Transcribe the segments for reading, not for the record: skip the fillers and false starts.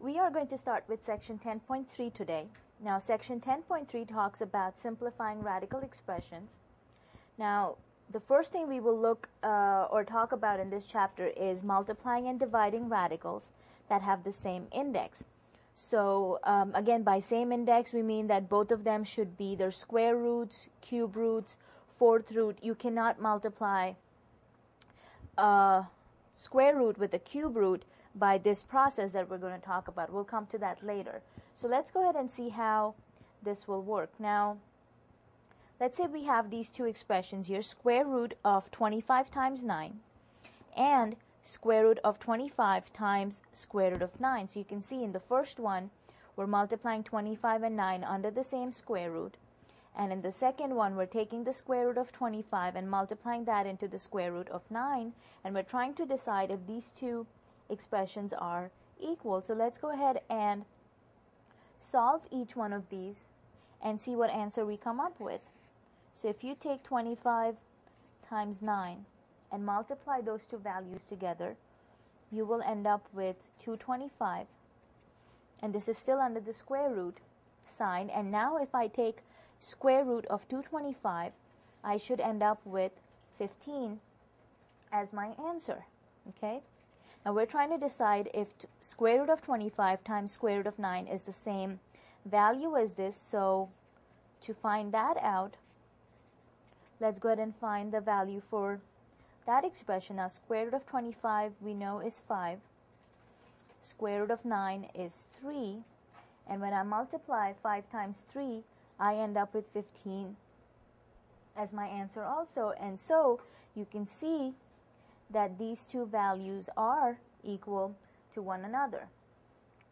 We are going to start with section 10.3 today. Now, section 10.3 talks about simplifying radical expressions. Now, the first thing we will look or talk about in this chapter is multiplying and dividing radicals that have the same index. So, again, by same index, we mean that both of them should be their square roots, cube roots, fourth root. You cannot multiply a square root with a cube root by this process that we're going to talk about. We'll come to that later. So let's go ahead and see how this will work. Now, let's say we have these two expressions here, square root of 25 times 9 and square root of 25 times square root of 9. So you can see in the first one, we're multiplying 25 and 9 under the same square root. And in the second one, we're taking the square root of 25 and multiplying that into the square root of 9. And we're trying to decide if these two expressions are equal. So let's go ahead and solve each one of these and see what answer we come up with. So if you take 25 times 9 and multiply those two values together, you will end up with 225. And this is still under the square root sign. And now if I take square root of 225, I should end up with 15 as my answer. Okay? Now we're trying to decide if square root of 25 times square root of 9 is the same value as this. So to find that out, let's go ahead and find the value for that expression. Now square root of 25 we know is 5. Square root of 9 is 3. And when I multiply 5 times 3, I end up with 15 as my answer also. And so you can see that these two values are equal to one another.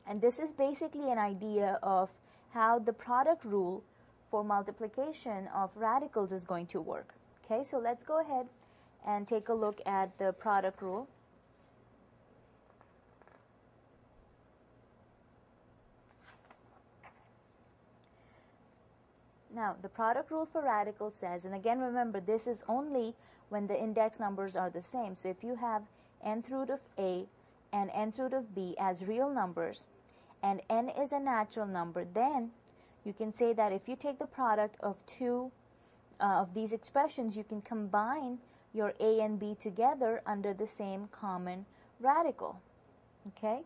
And this is basically an idea of how the product rule for multiplication of radicals is going to work. Okay, so let's go ahead and take a look at the product rule. Now, the product rule for radicals says, and again remember, this is only when the index numbers are the same. So if you have nth root of A and nth root of B as real numbers, and n is a natural number, then you can say that if you take the product of two of these expressions, you can combine your A and B together under the same common radical. Okay?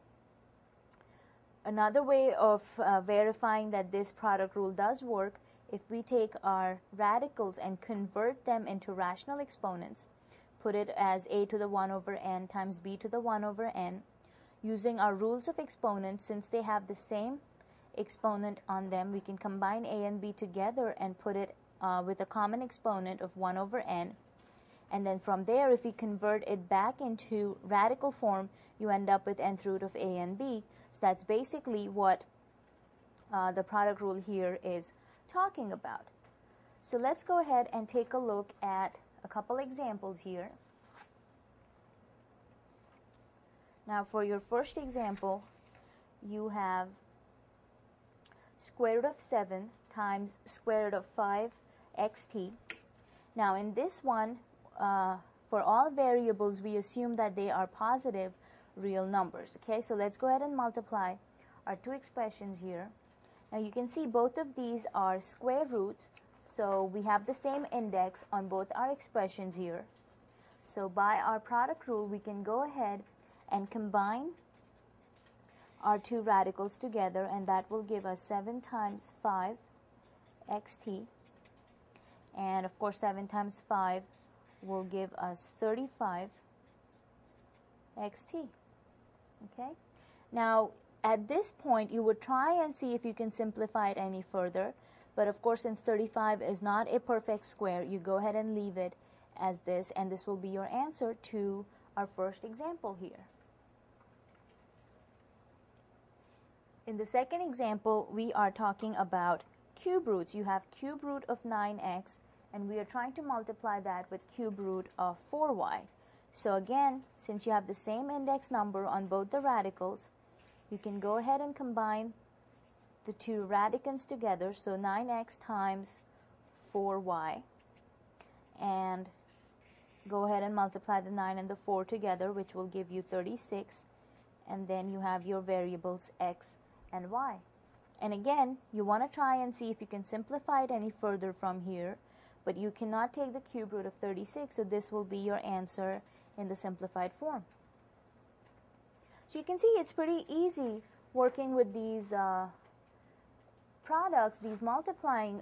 Another way of verifying that this product rule does work, if we take our radicals and convert them into rational exponents, put it as a to the 1 over n times b to the 1 over n, using our rules of exponents, since they have the same exponent on them, we can combine a and b together and put it with a common exponent of 1 over n. And then from there, if we convert it back into radical form, you end up with nth root of a and b. So that's basically what the product rule here is talking about. So let's go ahead and take a look at a couple examples here. Now for your first example, you have square root of 7 times square root of 5xt. Now in this one, for all variables, we assume that they are positive real numbers. Okay, so let's go ahead and multiply our two expressions here. Now you can see both of these are square roots, so we have the same index on both our expressions here. So by our product rule, we can go ahead and combine our two radicals together, and that will give us 7 times 5xt. And of course 7 times 5 will give us 35xt. Okay? Now at this point, you would try and see if you can simplify it any further. But of course, since 35 is not a perfect square, you go ahead and leave it as this, and this will be your answer to our first example here. In the second example, we are talking about cube roots. You have cube root of 9x, and we are trying to multiply that with cube root of 4y. So again, since you have the same index number on both the radicals, you can go ahead and combine the two radicands together, so 9x times 4y, and go ahead and multiply the 9 and the 4 together, which will give you 36, and then you have your variables x and y. And again, you want to try and see if you can simplify it any further from here, but you cannot take the cube root of 36, so this will be your answer in the simplified form. So you can see it's pretty easy working with these products, these multiplying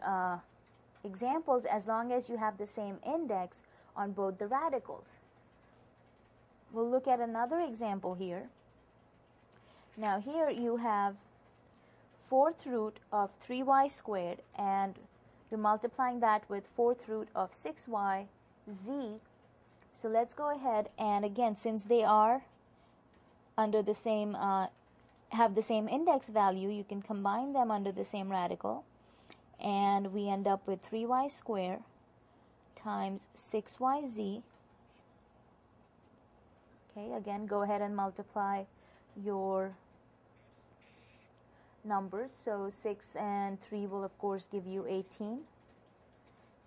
examples, as long as you have the same index on both the radicals. We'll look at another example here. Now here you have 4th root of 3y squared, and you're multiplying that with 4th root of 6y z. So let's go ahead, and again, since they are under the same have the same index value, you can combine them under the same radical, and we end up with 3y squared times 6yz. Okay, again, go ahead and multiply your numbers. So 6 and 3 will of course give you 18.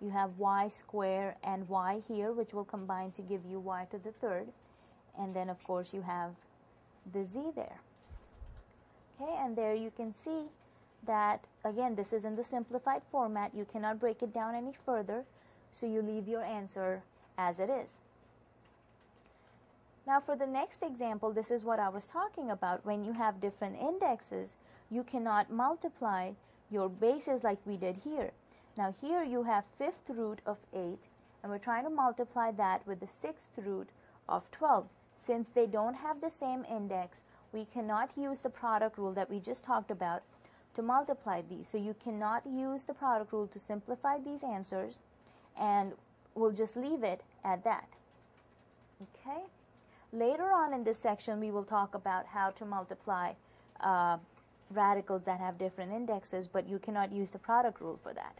You have y squared and y here, which will combine to give you y to the third, and then of course you have the z there. Okay, and there you can see that again this is in the simplified format. You cannot break it down any further, so you leave your answer as it is. Now for the next example, this is what I was talking about. When you have different indexes, you cannot multiply your bases like we did here. Now here you have 5th root of 8, and we're trying to multiply that with the 6th root of 12. Since they don't have the same index, we cannot use the product rule that we just talked about to multiply these. So you cannot use the product rule to simplify these answers, and we'll just leave it at that. Okay? Later on in this section, we will talk about how to multiply radicals that have different indexes, but you cannot use the product rule for that.